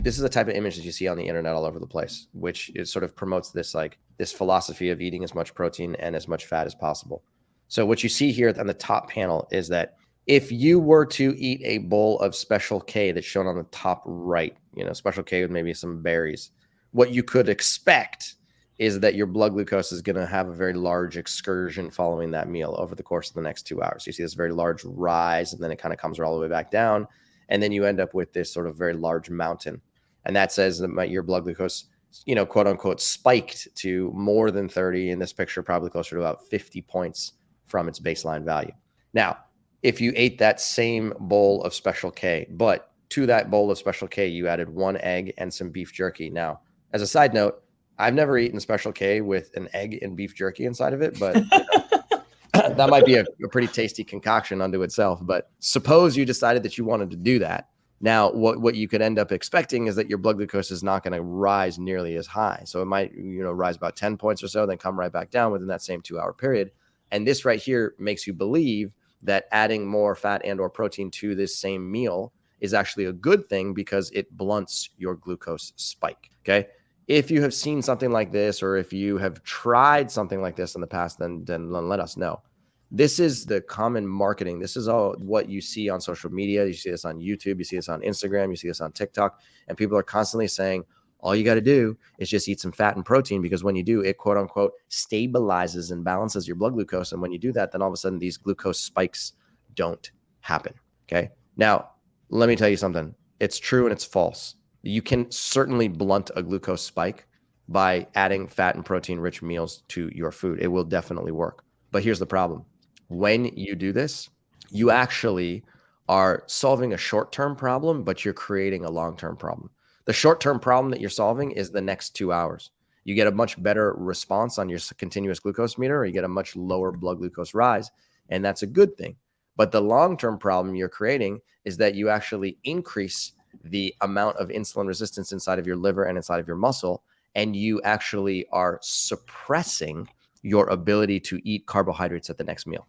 this is the type of image that you see on the internet all over the place, which is sort of promotes this like this philosophy of eating as much protein and as much fat as possible. So what you see here on the top panel is that if you were to eat a bowl of Special K that's shown on the top right, Special K with maybe some berries, what you could expect is that your blood glucose is going to have a very large excursion following that meal over the course of the next 2 hours. You see this very large rise, and then it kind of comes all the way back down. And then you end up with this sort of very large mountain. And that says that your blood glucose, quote unquote, spiked to more than 30. In this picture, probably closer to about 50 points from its baseline value. Now, if you ate that same bowl of Special K, but to that bowl of Special K, you added 1 egg and some beef jerky. Now, as a side note, I've never eaten Special K with an egg and beef jerky inside of it, but that might be a pretty tasty concoction unto itself. But suppose you decided that you wanted to do that. Now, what you could end up expecting is that your blood glucose is not going to rise nearly as high. So it might, rise about 10 points or so, then come right back down within that same 2-hour period. And this right here makes you believe that adding more fat and or protein to this same meal is actually a good thing because it blunts your glucose spike. Okay. If you have seen something like this, or if you have tried something like this in the past, then let us know. This is the common marketing. This is all what you see on social media. You see this on YouTube. You see this on Instagram. You see this on TikTok. And people are constantly saying, all you got to do is just eat some fat and protein, because when you do, it quote unquote stabilizes and balances your blood glucose. And when you do that, then all of a sudden these glucose spikes don't happen. Okay. Now, let me tell you something. It's true and it's false. You can certainly blunt a glucose spike by adding fat and protein rich meals to your food. It will definitely work. But here's the problem. When you do this, you actually are solving a short-term problem, but you're creating a long-term problem. The short-term problem that you're solving is the next 2 hours. You get a much better response on your continuous glucose meter, or you get a much lower blood glucose rise, and that's a good thing. But the long-term problem you're creating is that you actually increase the amount of insulin resistance inside of your liver and inside of your muscle, and you actually are suppressing your ability to eat carbohydrates at the next meal.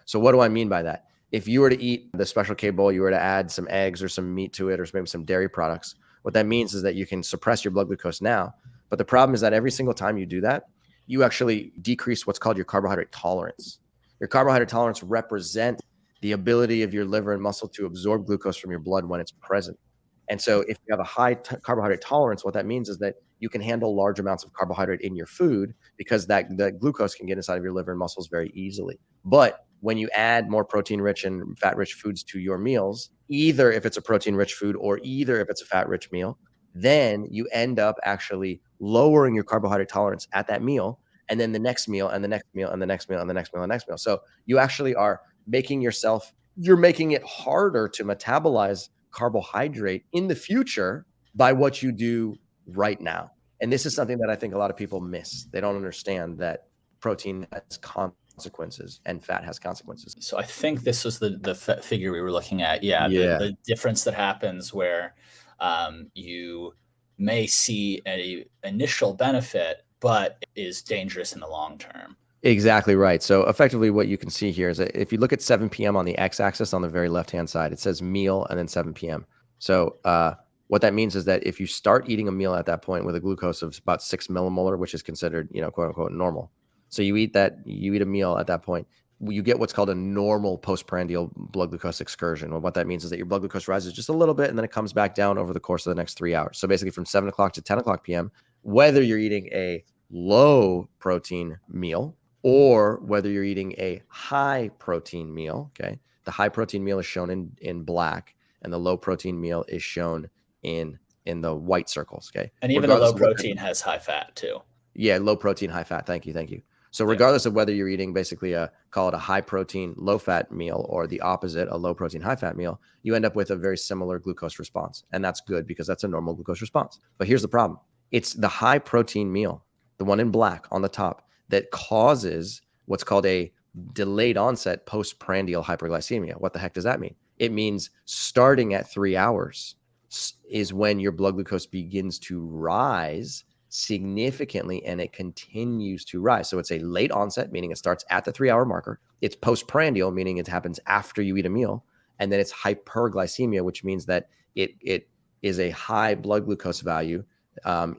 So what do I mean by that? If you were to eat the Special K bowl, you were to add some eggs or some meat to it, or maybe some dairy products, what that means is that you can suppress your blood glucose now. But the problem is that every single time you do that, you actually decrease what's called your carbohydrate tolerance. Your carbohydrate tolerance represents the ability of your liver and muscle to absorb glucose from your blood when it's present. And so if you have a high carbohydrate tolerance, what that means is that you can handle large amounts of carbohydrate in your food, because the glucose can get inside of your liver and muscles very easily. But when you add more protein-rich and fat-rich foods to your meals, either if it's a protein-rich food or either if it's a fat-rich meal, then you end up actually lowering your carbohydrate tolerance at that meal, and then the next meal and the next meal and the next meal and the next meal and the next meal. So you actually are making it harder to metabolize carbohydrate in the future by what you do right now. And this is something that I think a lot of people miss. They don't understand that protein has consequences and fat has consequences. So I think this was the figure we were looking at. Yeah. The difference that happens where you may see an initial benefit, but is dangerous in the long term. Exactly right. So effectively what you can see here is that if you look at 7 p.m. on the x-axis on the very left-hand side, it says meal and then 7 p.m. So what that means is that if you start eating a meal at that point with a glucose of about 6 millimolar, which is considered, quote unquote, normal. So you eat a meal at that point, you get what's called a normal postprandial blood glucose excursion. Well, what that means is that your blood glucose rises just a little bit and then it comes back down over the course of the next 3 hours. So basically from 7 o'clock to 10 o'clock p.m., whether you're eating a low protein meal or whether you're eating a high protein meal, okay? The high protein meal is shown in black and the low protein meal is shown in the white circles, okay? And even the low protein has high fat too. Yeah, low protein, high fat. Thank you. So regardless of whether you're eating basically call it a high protein, low fat meal, or the opposite, a low protein, high fat meal, you end up with a very similar glucose response. And that's good because that's a normal glucose response. But here's the problem. It's the high protein meal, the one in black on the top, that causes what's called a delayed onset postprandial hyperglycemia. What the heck does that mean? It means starting at 3 hours is when your blood glucose begins to rise significantly and it continues to rise. So it's a late onset, meaning it starts at the 3 hour marker. It's postprandial, meaning it happens after you eat a meal. And then it's hyperglycemia, which means that it is a high blood glucose value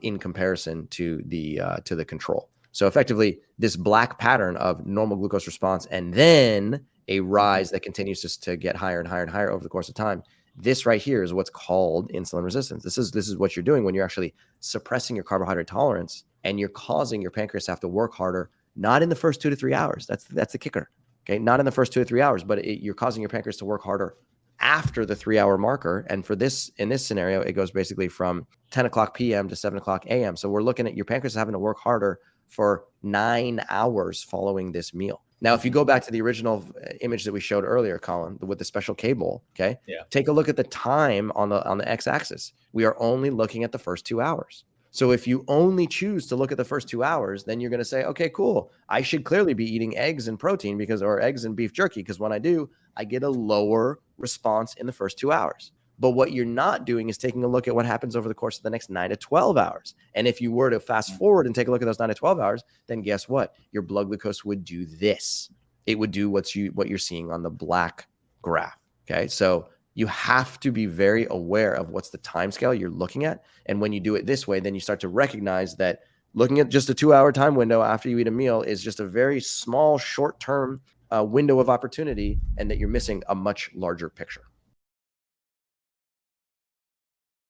in comparison to the control. So effectively, this black pattern of normal glucose response and then a rise that continues to get higher and higher and higher over the course of time. This right here is what's called insulin resistance. This is what you're doing when you're actually suppressing your carbohydrate tolerance and you're causing your pancreas to have to work harder, not in the first 2 to 3 hours. That's the kicker. Okay, not in the first 2 to 3 hours, but you're causing your pancreas to work harder after the 3-hour marker. And for this, in this scenario, it goes basically from 10 o'clock p.m. to 7 o'clock a.m. So we're looking at your pancreas having to work harder for 9 hours following this meal. Now, if you go back to the original image that we showed earlier, Colin, with the special K bowl, okay, take a look at the time on the x-axis. We are only looking at the first 2 hours. So if you only choose to look at the first 2 hours, then you're going to say, okay, cool. I should clearly be eating eggs and protein or eggs and beef jerky, because when I do, I get a lower response in the first 2 hours. But what you're not doing is taking a look at what happens over the course of the next 9 to 12 hours. And if you were to fast forward and take a look at those 9 to 12 hours, then guess what? Your blood glucose would do this. It would do what you're seeing on the black graph. Okay. So you have to be very aware of what's the time scale you're looking at. And when you do it this way, then you start to recognize that looking at just a 2-hour time window after you eat a meal is just a very small, short-term window of opportunity, and that you're missing a much larger picture.